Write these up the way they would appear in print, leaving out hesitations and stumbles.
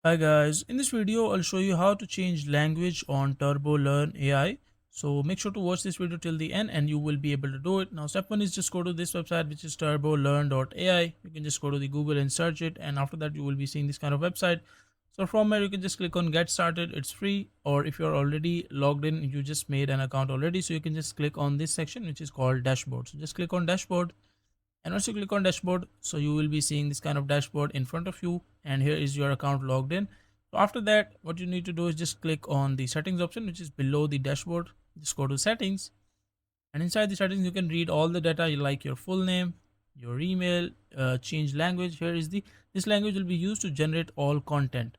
Hi guys, in this video I'll show you how to change language on TurboLearn AI. So make sure to watch this video till the end and you will be able to do it. Now step 1 is just go to this website, which is turbolearn.ai. You can just go to the Google and search it, and after that you will be seeing this kind of website. So from here you can just click on get started. It's free, or if you're already logged in, you just made an account already, so you can just click on this section which is called dashboard. So just click on dashboard, and once you click on dashboard, so you will be seeing this kind of dashboard in front of you, and here is your account logged in. So after that, what you need to do is just click on the settings option, which is below the dashboard. Just go to settings, and inside the settings you can read all the data, like your full name, your email, change language. Here is the this language will be used to generate all content.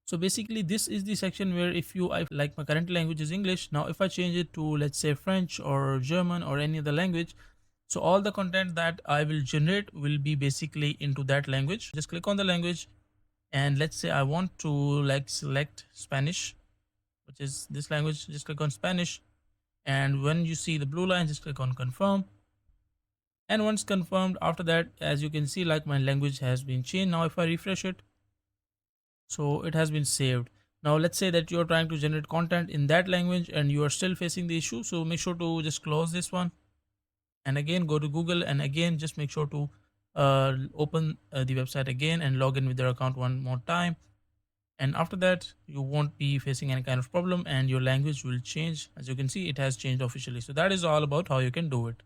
So basically this is the section where if you I like my current language is English. Now if I change it to, let's say, French or German or any other language, so all the content that I will generate will be basically into that language. Just click on the language, and let's say I want to like select Spanish, which is this language. Just click on Spanish, and when you see the blue line, just click on confirm. And once confirmed, after that, as you can see, like my language has been changed. Now if I refresh it, so it has been saved. Now let's say that you're trying to generate content in that language and you are still facing the issue, so make sure to just close this one, and again go to Google, and again just make sure to open the website again and log in with your account one more time. And after that you won't be facing any kind of problem, and your language will change. As you can see, it has changed officially. So that is all about how you can do it.